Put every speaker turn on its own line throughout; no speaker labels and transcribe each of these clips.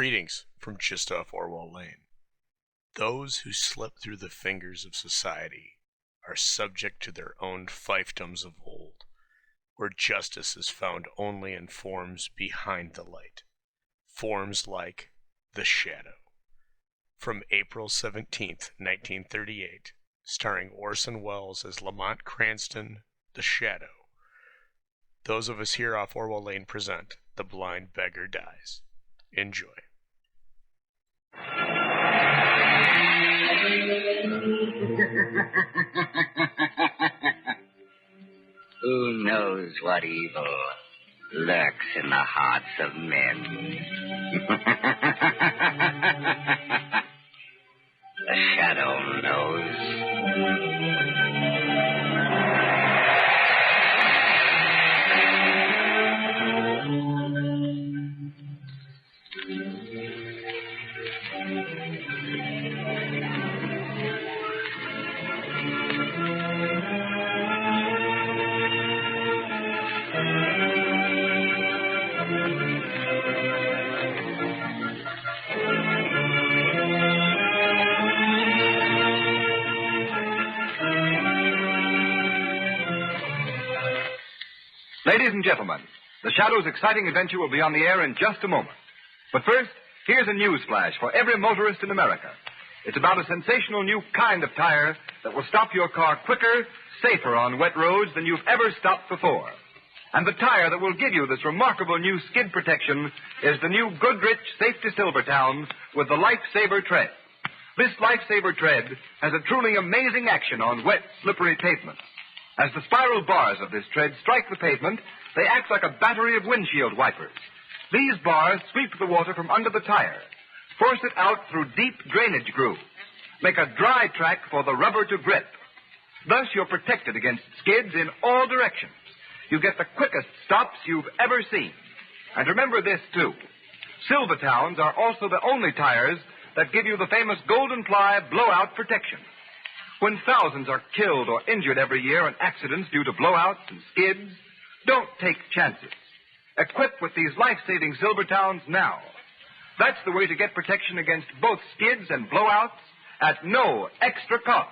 Greetings from just off Orwell Lane. Those who slip through the fingers of society are subject to their own fiefdoms of old, where justice is found only in forms behind the light, forms like the shadow. From April 17th, 1938, starring Orson Welles as Lamont Cranston, The Shadow. Those of us here off Orwell Lane present The Blind Beggar Dies. Enjoy.
Who knows what evil lurks in the hearts of men? The shadow knows.
Ladies and gentlemen, The Shadow's exciting adventure will be on the air in just a moment. But first, here's a news flash for every motorist in America. It's about a sensational new kind of tire that will stop your car quicker, safer on wet roads than you've ever stopped before. And the tire that will give you this remarkable new skid protection is the new Goodrich Safety Silvertown with the Lifesaver Tread. This Lifesaver Tread has a truly amazing action on wet, slippery pavements. As the spiral bars of this tread strike the pavement, they act like a battery of windshield wipers. These bars sweep the water from under the tire, force it out through deep drainage grooves, make a dry track for the rubber to grip. Thus, you're protected against skids in all directions. You get the quickest stops you've ever seen. And remember this, too. Silvertowns are also the only tires that give you the famous Golden Ply blowout protection. When thousands are killed or injured every year in accidents due to blowouts and skids, don't take chances. Equip with these life-saving Silvertowns now. That's the way to get protection against both skids and blowouts at no extra cost.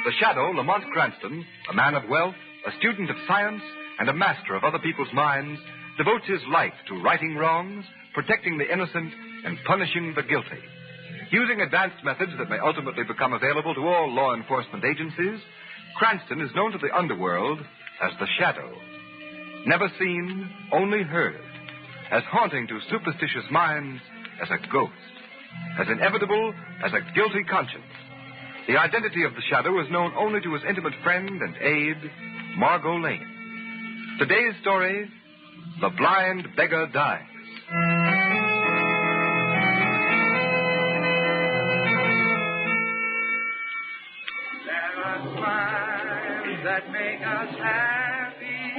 The Shadow, Lamont Cranston, a man of wealth, a student of science, and a master of other people's minds, devotes his life to righting wrongs, protecting the innocent, and punishing the guilty. Using advanced methods that may ultimately become available to all law enforcement agencies, Cranston is known to the underworld as the Shadow. Never seen, only heard. As haunting to superstitious minds as a ghost. As inevitable as a guilty conscience. The identity of the Shadow is known only to his intimate friend and aide, Margot Lane. Today's story, The Blind Beggar Dies.
That make us happy.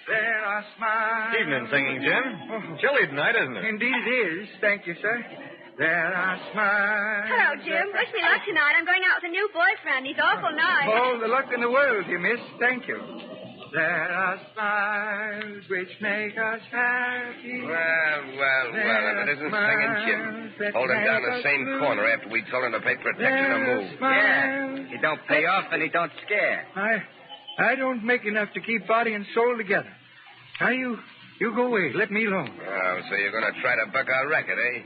There are smiles.
Evening singing, Jim.
Oh.
Chilly tonight, isn't it?
Indeed it is. Thank you, sir. There are smiles.
Hello, Jim. Wish me luck tonight. I'm going out with a new boyfriend. He's awful nice.
All the luck in the world, you miss. Thank you. There are smiles which make us happy.
Well, if it isn't singing Jim. Holding down the same corner after we told him to pay protection to move.
Yeah. He don't pay off and he don't scare.
I don't make enough to keep body and soul together. Now, you go away. Let me alone.
Oh, so you're going to try to buck our record, eh?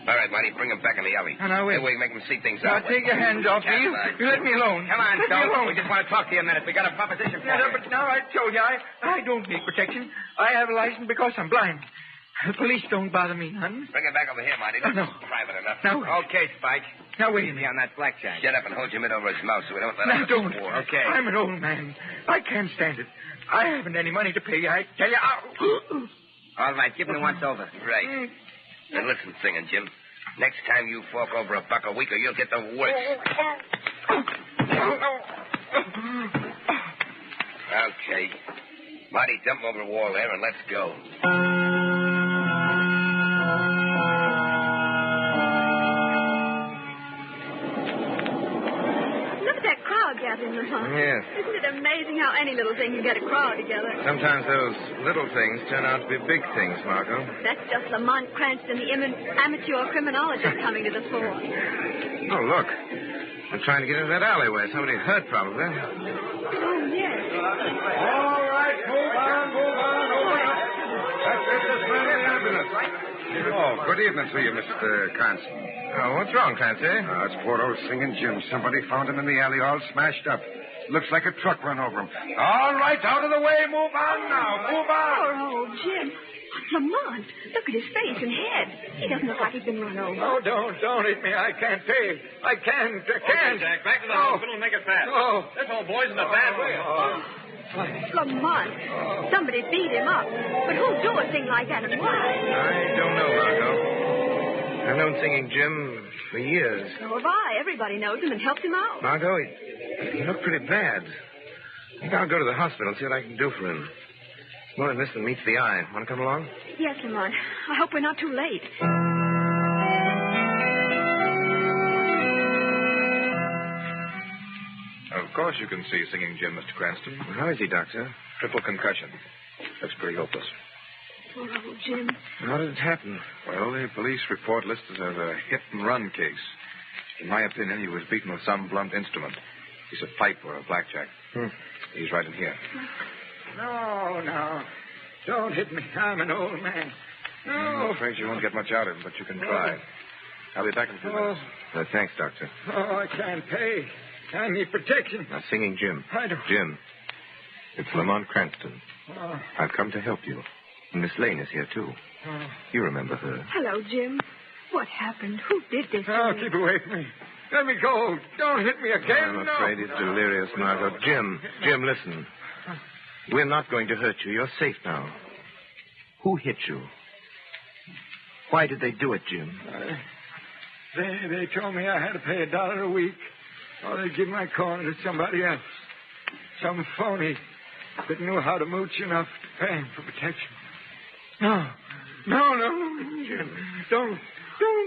All right, Marty, bring him back in the alley.
Now, wait.
That way we make him see things
Now,
out.
take your hands off me. You let me alone.
Come on,
let me alone.
We just want to talk to you a minute. We got a proposition for you.
But now I told you, I don't need protection. I have a license because I'm blind. The police don't bother me none.
Bring him back over here, Marty. This
No.
is private enough.
Now,
Okay, Spike.
Now, wait a
Be
minute.
on that blackjack.
Get up and hold your mitt over his mouth so we don't let
Now,
him
don't.
score.
Okay.
I'm an old man. I can't stand it. I haven't any money to pay you. I tell you.
All right, give me once over.
Right. Now listen, singing Jim. Next time you fork over $1 a week or you'll get the worst. Okay. Marty, dump him over the wall there and let's go.
Look at that crowd gathered amazing, Lamont.
Yes.
Isn't it amazing how any little thing can get a crowd together?
Sometimes those little things turn out to be big things, Margot.
That's just Lamont Cranston, the amateur criminologist, coming to the fore.
Oh, look. I'm trying to get into that alleyway. Somebody hurt, probably.
Oh, yes.
All right, move on. Let's get this man in the ambulance. Oh, good evening to you, Mr. Cranston.
Oh, what's wrong, Clancy?
It's poor old Singing Jim. Somebody found him in the alley all smashed up. Looks like a truck run over him. All right, out of the way. Move on now. Move on.
Poor old Jim. Lamont, look at his face and head. He doesn't look like he's been run over.
Oh, don't hit me. I can't pay. I can't.
Okay, Jack, back to the hospital and make it fast.
Oh.
This old boy's in a bad way.
Lamont, somebody beat him up. But who'd do a thing like that and why?
I don't know, Margot. I've known Singing Jim for years.
So have I. Everybody knows him and helped him out.
Margot, he looked pretty bad. I think I'll go to the hospital and see what I can do for him. More than this than meets the eye. Want to come along?
Yes, Lamont. I hope we're not too late.
Of course you can see Singing Jim, Mr. Cranston.
How is he, Doctor?
Triple concussion. Looks pretty hopeless.
Poor old Jim.
How did it happen?
Well, the police report lists it as a hit-and-run case. In my opinion, he was beaten with some blunt instrument. Piece of pipe or a blackjack. He's right in here.
No. Don't hit me. I'm an old man. No.
I'm afraid you won't get much out of him, but you can try. I'll be back in a few minutes.
Thanks, Doctor.
Oh, I can't pay. I need protection.
Now, Singing Jim.
I don't...
Jim, it's Lamont Cranston.
Oh.
I've come to help you. Miss Lane is here, too.
Oh.
You remember her.
Hello, Jim. What happened? Who did this
Oh,
to you?
keep away from me. Let me go. Don't hit me again.
I'm afraid he's delirious, Margot. Jim, listen. We're not going to hurt you. You're safe now. Who hit you? Why did they do it, Jim?
They told me I had to pay $1 a week, or they'd give my corner to somebody else. Some phony that knew how to mooch enough to pay him for protection. No, Jim. Don't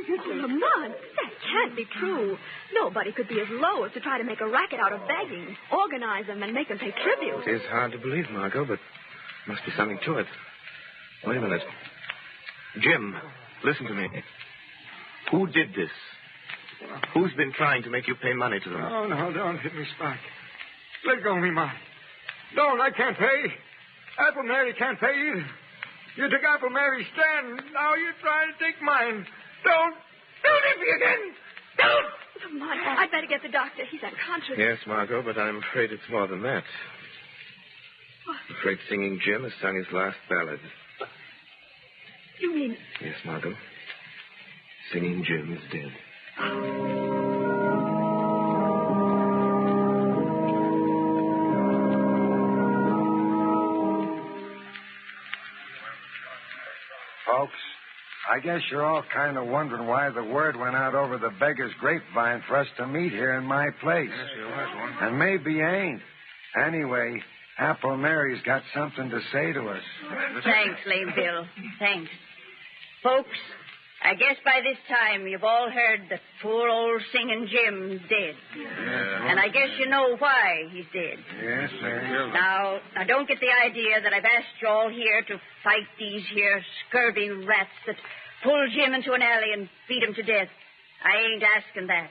hit me.
Lamont, that can't be true. Nobody could be as low as to try to make a racket out of begging, organize them, and make them pay tribute.
It is hard to believe, Margot, but must be something to it. Wait a minute. Jim, listen to me. Who did this? Who's been trying to make you pay money to them?
Oh, no, don't hit me, Spike. Let go of me, Mike. Don't, I can't pay. Apple Mary can't pay either. You took Apple Mary's stand. Now you're trying to take mine. Don't hit me again. Don't.
Lamont, I'd better get the doctor. He's unconscious.
Yes, Margot, but I'm afraid it's more than that. I'm afraid Singing Jim has sung his last ballad.
You mean...
Yes, Margot. Singing Jim is dead.
Folks, I guess you're all kind of wondering why the word went out over the Beggar's grapevine for us to meet here in my place.
Yes, there was one.
And maybe you ain't. Anyway, Apple Mary's got something to say to us.
Thanks, Lame Bill. Thanks. Folks, I guess by this time you've all heard that poor old Singing Jim's dead.
Yeah.
And I guess you know why he's dead.
Yes, sir.
Now, don't get the idea that I've asked you all here to fight these here scurvy rats that pull Jim into an alley and beat him to death. I ain't asking that.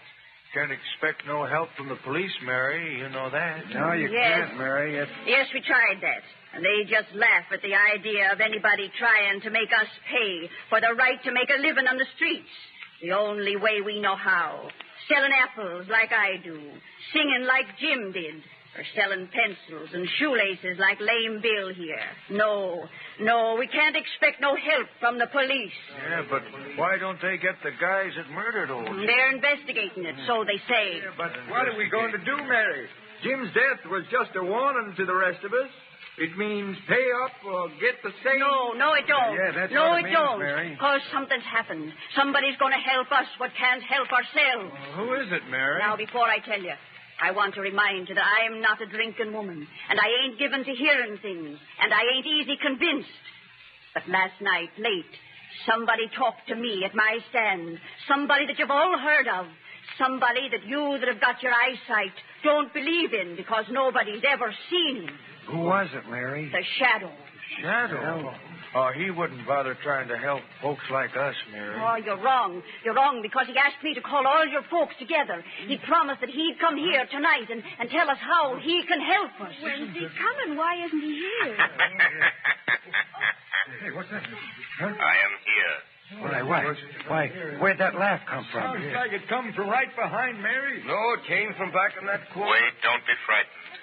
Can't expect no help from the police, Mary. You know that.
No, you
Yes.
can't, Mary.
Yes, we tried that. And they just laugh at the idea of anybody trying to make us pay for the right to make a living on the streets. The only way we know how. Selling apples like I do. Singing like Jim did. Or selling pencils and shoelaces like Lame Bill here. No, we can't expect no help from the police.
Yeah, but why don't they get the guys that murdered old Jim?
They're investigating it, so they say.
Yeah, but
What are we going to do, Mary? Jim's death was just a warning to the rest of us. It means pay up or get the same.
No, it don't.
Yeah, that's
no,
what it
it
means,
don't.
Mary.
Because something's happened. Somebody's going to help us what can't help ourselves.
who is it, Mary?
Now, before I tell you, I want to remind you that I am not a drinking woman, and I ain't given to hearing things, and I ain't easy convinced. But last night, late, somebody talked to me at my stand. Somebody that you've all heard of. Somebody that you that have got your eyesight don't believe in because nobody's ever seen him.
Who was it, Mary?
The Shadow.
Shadow? Oh, he wouldn't bother trying to help folks like us, Mary.
Oh, you're wrong. You're wrong because he asked me to call all your folks together. He promised that he'd come here tonight and tell us how he can help us.
When's he coming? Why isn't he here?
Hey, what's that? Huh?
I am here.
Why, where'd that laugh come from?
Sounds like it come from right behind Mary.
No, it came from back in that corner. Wait, don't be frightened.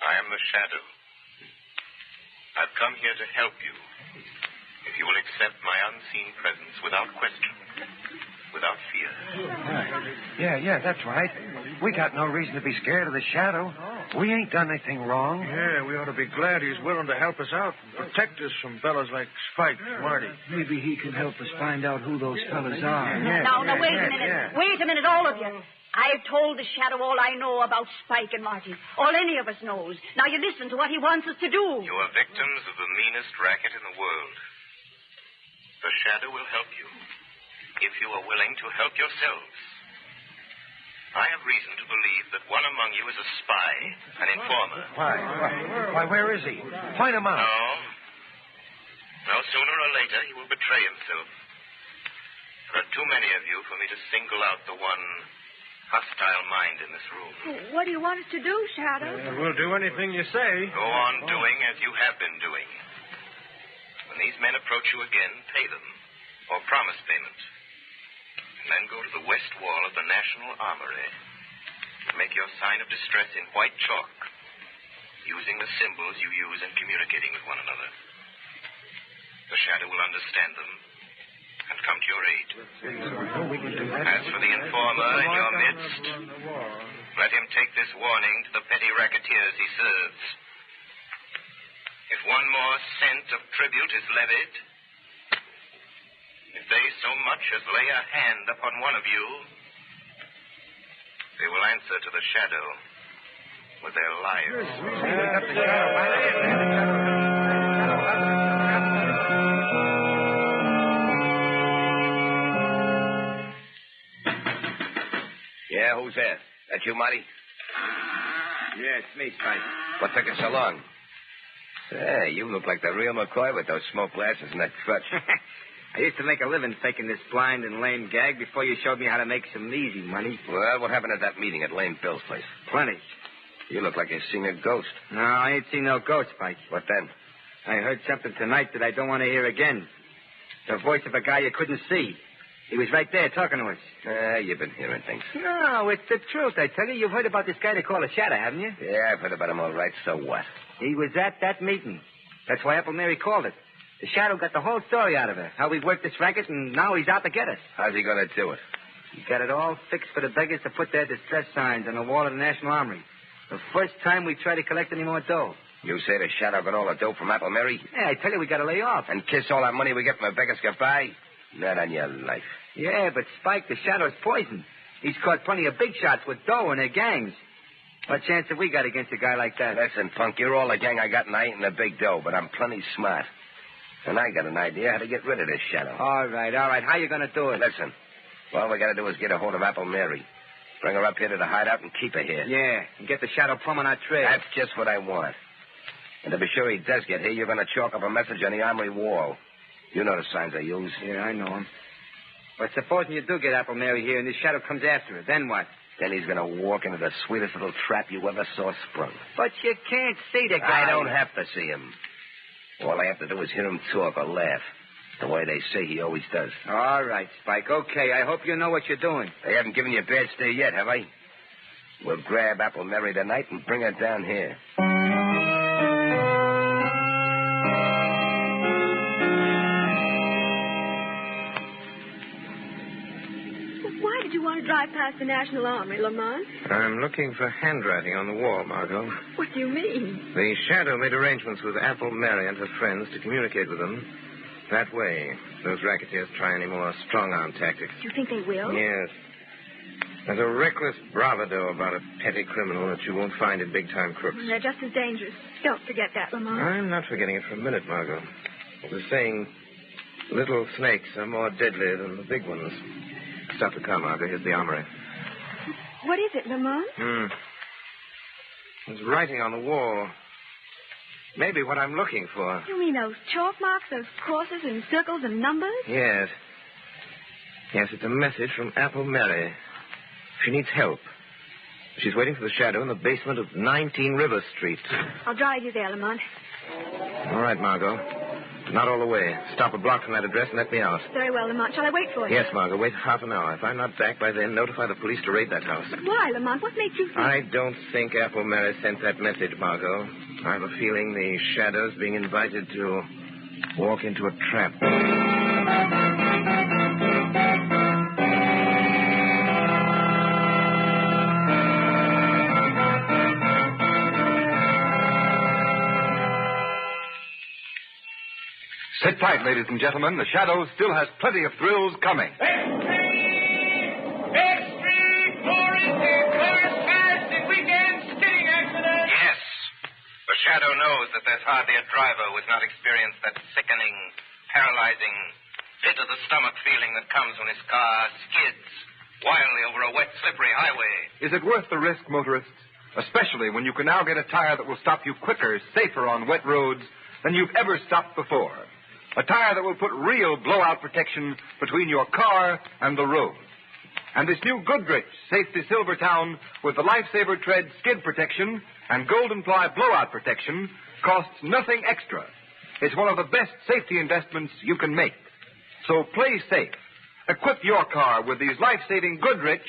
I am the Shadow. I've come here to help you. If you will accept my unseen presence without question, without fear.
Yeah, that's right. We got no reason to be scared of the Shadow. We ain't done anything wrong.
Yeah, we ought to be glad he's willing to help us out and protect us from fellas like Spike and Marty.
Maybe he can help us find out who those fellas are.
Now, wait a minute. Wait a minute, all of you. I've told the Shadow all I know about Spike and Marty. All any of us knows. Now you listen to what he wants us to do.
You are victims of the meanest racket in the world. The Shadow will help you, if you are willing to help yourselves. I have reason to believe that one among you is a spy, an informer.
Why, where is he? Point him out.
No, sooner or later he will betray himself. There are too many of you for me to single out the one hostile mind in this room.
What do you want us to do, Shadow?
We'll do anything you say.
Go on doing as you have been doing. When these men approach you again, pay them, or promise payment. And then go to the west wall of the National Armory and make your sign of distress in white chalk, using the symbols you use in communicating with one another. The Shadow will understand them and come to your aid. As for the informer in your midst, let him take this warning to the petty racketeers he serves. If one more cent of tribute is levied, if they so much as lay a hand upon one of you, they will answer to the Shadow with their lives. Yeah, who's there? That you, Marty?
Yeah, it's me, Spike.
What took you so long? Hey, you look like the real McCoy with those smoke glasses and that crutch.
I used to make a living faking this blind and lame gag before you showed me how to make some easy money.
Well, what happened at that meeting at Lame Bill's place?
Plenty.
You look like you've seen a ghost.
No, I ain't seen no ghost, Spike.
What then?
I heard something tonight that I don't want to hear again. The voice of a guy you couldn't see. He was right there talking to us.
You've been hearing things.
No, it's the truth, I tell you. You've heard about this guy they call a Shadow, haven't you?
Yeah, I've heard about him all right. So what?
He was at that meeting. That's why Apple Mary called it. The Shadow got the whole story out of her. How we worked this racket, and now he's out to get us.
How's he going to do it?
He got it all fixed for the beggars to put their distress signs on the wall of the National Armory. The first time we try to collect any more dough.
You say the Shadow got all the dough from Apple Mary?
Yeah, I tell you, we got to lay off.
And kiss all that money we get from the beggars goodbye? Not on your life.
Yeah, but Spike, the Shadow's poison. He's caught plenty of big shots with dough in their gangs. What chance have we got against a guy like that?
Listen, punk, you're all the gang I got, and I ain't in the big dough, but I'm plenty smart. And I got an idea how to get rid of this Shadow.
All right. How you going to do it?
Listen, all we got to do is get a hold of Apple Mary. Bring her up here to the hideout and keep her here.
Yeah, and get the Shadow plumb on our trail.
That's just what I want. And to be sure he does get here, you're going to chalk up a message on the armory wall. You know the signs I use.
Yeah, I know them. But supposing you do get Apple Mary here and this Shadow comes after her, then what?
Then he's going to walk into the sweetest little trap you ever saw sprung.
But you can't see the guy.
I don't have to see him. All I have to do is hear him talk or laugh, the way they say he always does.
All right, Spike. Okay, I hope you know what you're doing.
They haven't given you a bad stay yet, have I? We'll grab Apple Mary tonight and bring her down here.
Why did you want to drive past the National Armory, Lamont?
I'm looking for handwriting on the wall, Margot.
What do you mean?
The Shadow made arrangements with Apple Mary and her friends to communicate with them. That way, those racketeers try any more strong-arm tactics.
Do you think they will?
Yes. There's a reckless bravado about a petty criminal that you won't find in big-time crooks.
They're just as dangerous. Don't forget that, Lamont.
I'm not forgetting it for a minute, Margot. The saying, little snakes are more deadly than the big ones. stop the car, Margot. Here's the armory.
What is it, Lamont?
There's writing on the wall. Maybe what I'm looking for.
You mean those chalk marks, those crosses and circles and numbers?
Yes. Yes, it's a message from Apple Mary. She needs help. She's waiting for the shadow in the basement of 19 River Street.
I'll drive you there, Lamont.
All right, Margot. Not all the way. Stop a block from that address and let me out.
Very well, Lamont. Shall I wait for you?
Yes, Margot. Wait half an hour. If I'm not back by then, notify the police to raid that house.
But why, Lamont? What makes you think...
I don't think Apple Mary sent that message, Margot. I have a feeling the shadow's being invited to walk into a trap.
Sit tight, ladies and gentlemen. The Shadow still has plenty of thrills coming.
Yes. The Shadow knows that there's hardly a driver who has not experienced that sickening, paralyzing, pit-of-the-stomach feeling that comes when his car skids wildly over a wet, slippery highway.
Is it worth the risk, motorists? Especially when you can now get a tire that will stop you quicker, safer on wet roads than you've ever stopped before. A tire that will put real blowout protection between your car and the road. And this new Goodrich Safety Silvertown with the Lifesaver Tread skid protection and Golden Ply blowout protection costs nothing extra. It's one of the best safety investments you can make. So play safe. Equip your car with these life-saving Goodrich,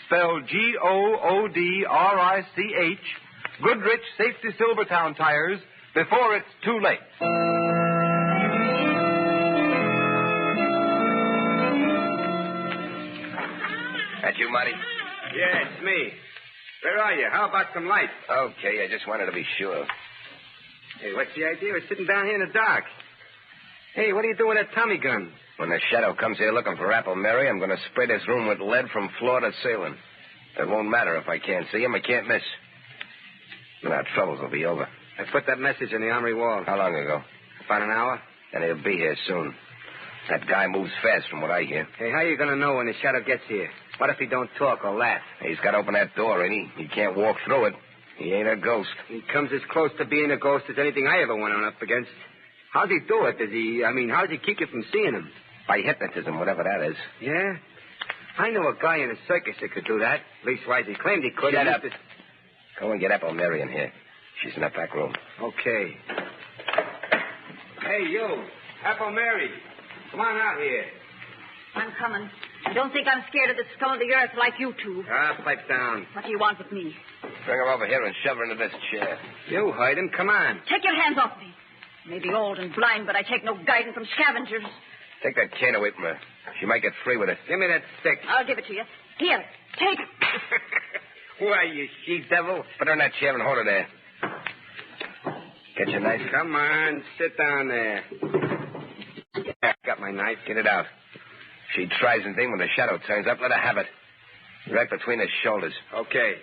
spelled Goodrich, Goodrich Safety Silvertown tires before it's too late.
That you, Marty?
Yeah, it's me. Where are you? How about some light?
Okay, I just wanted to be sure.
Hey, what's the idea of sitting down here in the dark? Hey, what are you doing with that Tommy gun?
When the Shadow comes here looking for Apple Mary, I'm going to spray this room with lead from floor to ceiling. It won't matter if I can't see him. I can't miss. Then our troubles will be over.
I put that message on the armory wall.
How long ago?
About an hour.
And he'll be here soon. That guy moves fast from what I hear.
Hey, how are you going to know when the Shadow gets here? What if he don't talk or laugh?
He's got to open that door, ain't he? He can't walk through it. He ain't a ghost.
He comes as close to being a ghost as anything I ever went on up against. How's he do it? How does he keep you from seeing him?
By hypnotism, whatever that is.
Yeah? I know a guy in a circus that could do that. Leastwise, he claimed he could.
Shut up. Go and get Apple Mary in here. She's in that back room.
Okay. Hey, you. Apple Mary. Come on out here.
I'm coming. I don't think I'm scared of the scum of the earth like you two.
Pipe down.
What do you want with me?
Bring her over here and shove her into this chair.
You hide him. Come on.
Take your hands off me. I may be old and blind, but I take no guidance from scavengers.
Take that cane away from her. She might get free with it.
Give me that stick.
I'll give it to you. Here, take it.
Why, you she-devil?
Put her in that chair and hold her there. Get your knife.
Come on, sit down there. Yeah, got my knife.
Get it out. If she tries anything when the Shadow turns up, let her have it. Right between the shoulders.
Okay.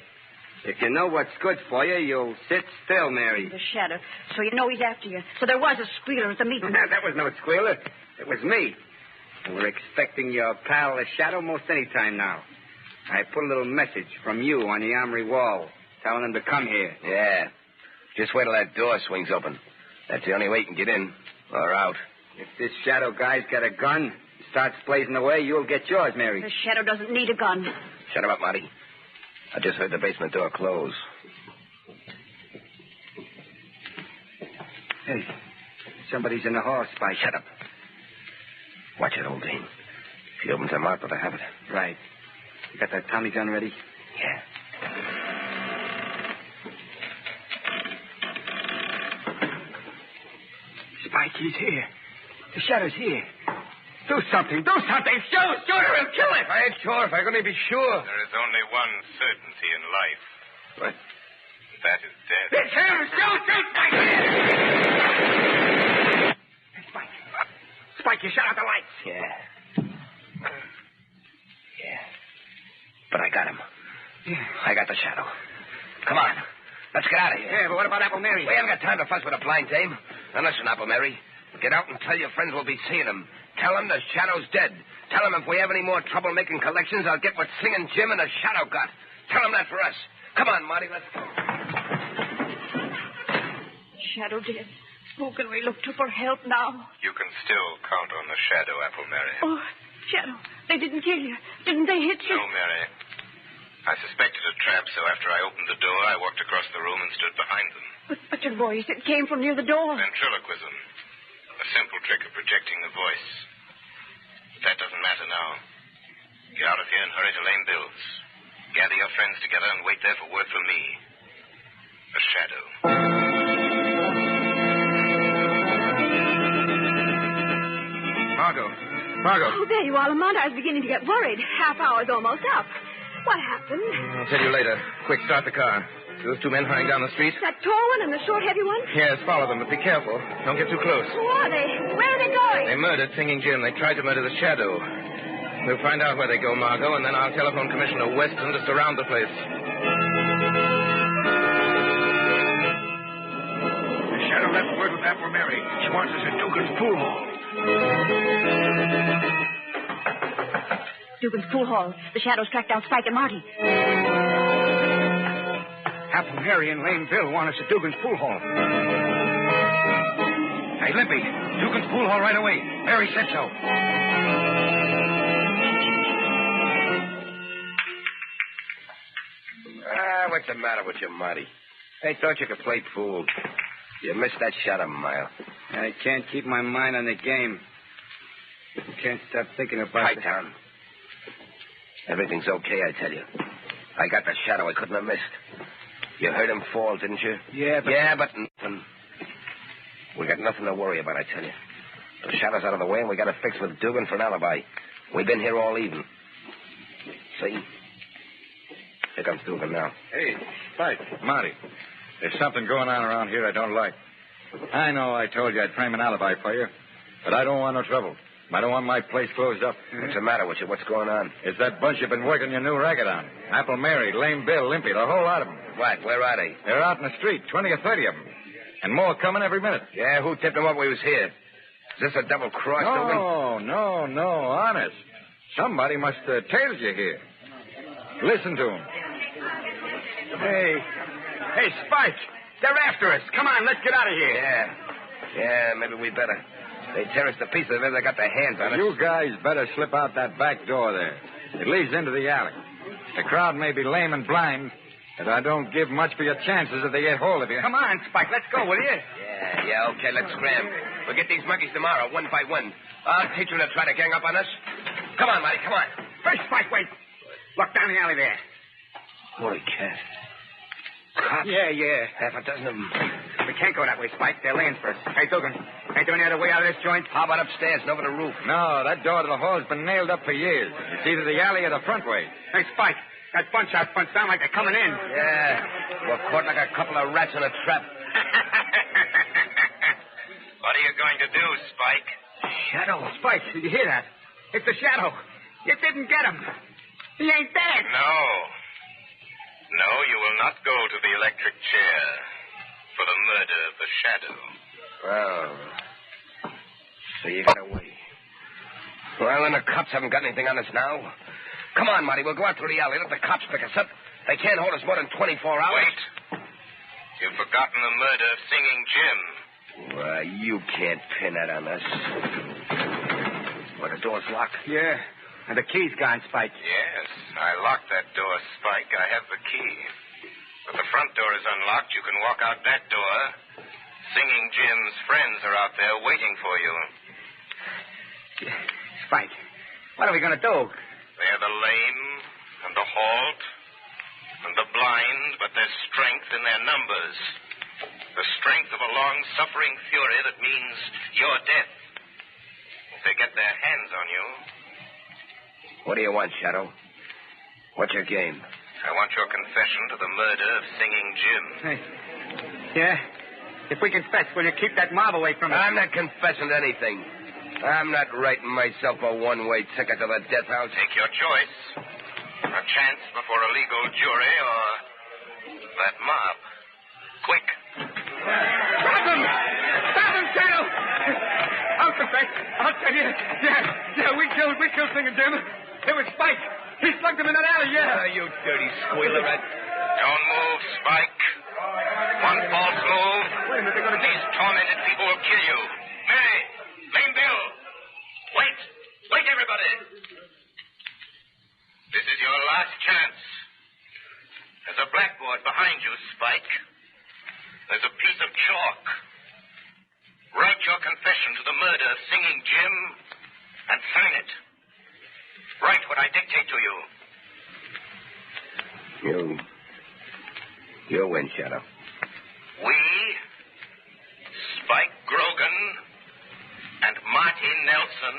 If you know what's good for you, you'll sit still, Mary.
The Shadow. So you know he's after you. So there was a squealer at the meeting.
That was no squealer. It was me. We're expecting your pal, the Shadow, most any time now. I put a little message from you on the armory wall, telling him to come here.
Yeah. Just wait till that door swings open. That's the only way you can get in or out.
If this Shadow guy's got a gun, starts blazing away, you'll get yours, Mary.
The Shadow doesn't need a gun.
Shut him up, Marty. I just heard the basement door close.
Hey, somebody's in the hall, Spike.
Shut up. Watch it, old Dane. If he opens her mouth, let her have it.
Right. You got that Tommy gun ready?
Yeah.
Spike, he's here. The Shadow's here. Do something. Do something. Shoot her and kill it.
I ain't sure if I can be sure.
There is only one certainty in life.
What?
That is death.
It's him. Shoot, Spike. Spike. Spike, you shut out the lights.
Yeah. But I got him.
Yeah.
I got the Shadow. Come on. Let's get out of here.
Yeah, but what about Apple Mary?
We haven't got time to fuss with a blind dame. Now listen, Apple Mary. Get out and tell your friends we'll be seeing him. Tell them the Shadow's dead. Tell them if we have any more trouble making collections, I'll get what Singing Jim and the Shadow got. Tell them that for us. Come on, Marty, let's go.
Shadow dead. Who can we look to for help now?
You can still count on the Shadow, Apple Mary.
Oh, Shadow, they didn't kill you. Didn't they hit you?
No, Mary. I suspected a trap, so after I opened the door, I walked across the room and stood behind them.
But your voice, it came from near the door.
Ventriloquism. A simple trick of projecting the voice. But that doesn't matter now. Get out of here and hurry to Lame Bill's. Gather your friends together and wait there for word from me. The Shadow.
Margot.
Oh, there you are, Lamont. I was beginning to get worried. Half hour's almost up. What happened?
I'll tell you later. Quick, start the car. Those two men hurrying down the street?
That tall one and the short, heavy one?
Yes, follow them, but be careful. Don't get too close.
Who are they? Where are they going?
They murdered Singing Jim. They tried to murder the Shadow. We'll find out where they go, Margot, and then I'll telephone Commissioner Weston to surround the place.
The Shadow left word with Apple Mary. She wants us at Dugan's pool hall.
Dugan's pool hall. The Shadows tracked down Spike and Marty.
Apple Mary and Lame Bill want us at Dugan's pool hall.
Hey, Limpy, Dugan's pool hall right away. Mary said so.
What's the matter with you, Marty? I thought you could play pool. You missed that shot a mile.
I can't keep my mind on the game. Can't stop thinking about it.
Down. Everything's okay, I tell you. I got the Shadow I couldn't have missed. You heard him fall, didn't you?
Yeah, but...
Yeah, but nothing. We got nothing to worry about, I tell you. The Shadow's out of the way, and we got a fix with Dugan for an alibi. We've been here all evening. See? Here comes Dugan now.
Hey, Spike, Marty. There's something going on around here I don't like. I know I told you I'd frame an alibi for you, but I don't want no trouble. I don't want my place closed up.
What's the matter with you? What's going on?
It's that bunch you've been working your new racket on. Apple Mary, Lame Bill, Limpy, the whole lot of them.
What? Where are they?
They're out in the street, 20 or 30 of them. And more coming every minute.
Yeah, who tipped them up we was here? Is this a double cross, Dugan?
No, honest. Somebody must have tailed you here. Listen to them.
Hey, Spike. They're after us. Come on, let's get out of here.
Yeah, maybe we better. They tear us to pieces if they got their hands on us.
You guys better slip out that back door there. It leads into the alley. The crowd may be lame and blind, but I don't give much for your chances if they get hold of you.
Come on, Spike. Let's go, will you?
Yeah, okay, let's scram. We'll get these monkeys tomorrow, one by one. I'll teach them to try to gang up on us. Come on, Marty, come on.
First, Spike, wait. Look down the alley there.
Holy cat. Cops?
Yeah.
Half a dozen of them.
We can't go that way, Spike. They're laying for us. Hey, Dugan, ain't there any other way out of this joint?
How about upstairs and over the roof?
No, that door to the hall's been nailed up for years. It's either the alley or the front way.
Hey, Spike, that bunch out front sound like they're coming in.
Yeah, we're caught like a couple of rats in a trap.
What are you going to do, Spike?
Shadow. Spike, did you hear that? It's the Shadow. You didn't get him. He ain't dead.
No, you will not go to the electric chair for the murder of the Shadow.
Well, so you got away. Well, then the cops haven't got anything on us now. Come on, Marty, we'll go out through the alley. Let the cops pick us up. They can't hold us more than 24 hours.
Wait. You've forgotten the murder of Singing Jim.
Well, you can't pin that on us. Well, the door's locked.
Yeah. And the key's gone, Spike.
Yes, I locked that door, Spike. I have the key. But the front door is unlocked. You can walk out that door. Singing Jim's friends are out there waiting for you.
Spike, what are we going to do?
They're the lame and the halt and the blind, but there's strength in their numbers. The strength of a long-suffering fury that means your death. If they get their hands on you...
What do you want, Shadow? What's your game?
I want your confession to the murder of Singing Jim.
Hey. Yeah? If we confess, will you keep that mob away from us?
I'm not confessing to anything. I'm not writing myself a one-way ticket to the death house.
Take your choice. A chance before a legal jury or that mob. Quick.
Stop him! Stop him, Shadow!
Yeah, we killed Singing Jim. It was Spike. He slugged him in that alley, yeah.
You dirty squealer.
Don't move, Spike. One false move.
Wait a minute, they're going to
These tormented people will kill you. Mary, Lame Bill. Wait. Wait, everybody. This is your last chance. There's a blackboard behind you, Spike. There's a piece of chalk. Write your confession to the murder of Singing Jim and sign it. Write what I dictate to you.
You win, Shadow.
We, Spike Grogan and Marty Nelson,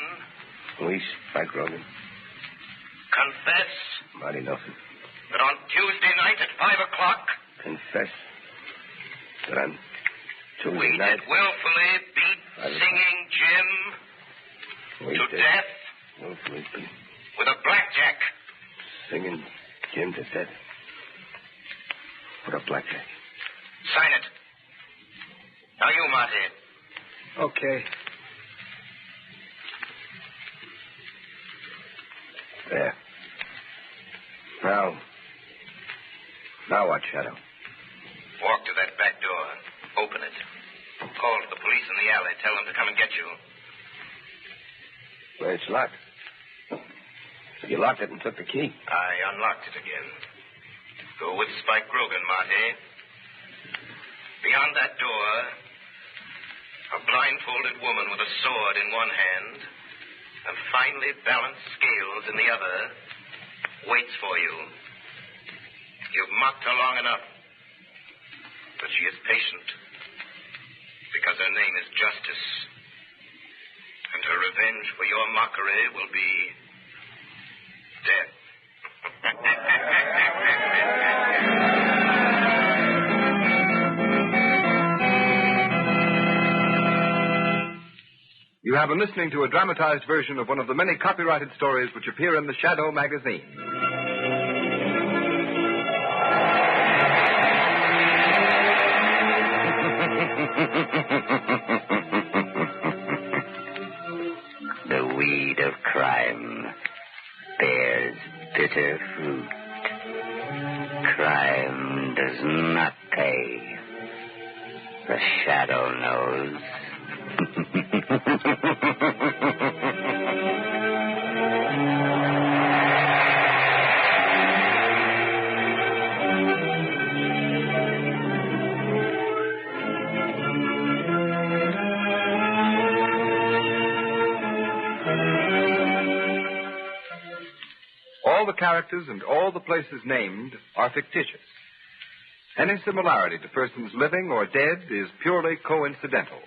We, Spike Rogan.
confess
Marty Nelson.
that on Tuesday night at 5 o'clock,
Confess that on
we
Tuesday night.
did willfully beat Singing Jim
We
to
did
death
willfully beat
with a blackjack.
Singing Jim to death. With a blackjack.
Sign it. Now you, Marty.
Okay.
There. Now what, Shadow?
Walk to that back door. Open it. Call to the police in the alley. Tell them to come and get you.
Well, it's locked. You locked it and took the key.
I unlocked it again. Go with Spike Grogan, Marty. Beyond that door, a blindfolded woman with a sword in one hand and finely balanced scales in the other waits for you. You've mocked her long enough, but she is patient because her name is Justice, and her revenge for your mockery will be death.
You have been listening to a dramatized version of one of the many copyrighted stories which appear in the Shadow magazine.
The weed of crime bears bitter fruit. Crime does not pay. The Shadow knows.
All the characters and all the places named are fictitious. Any similarity to persons living or dead is purely coincidental.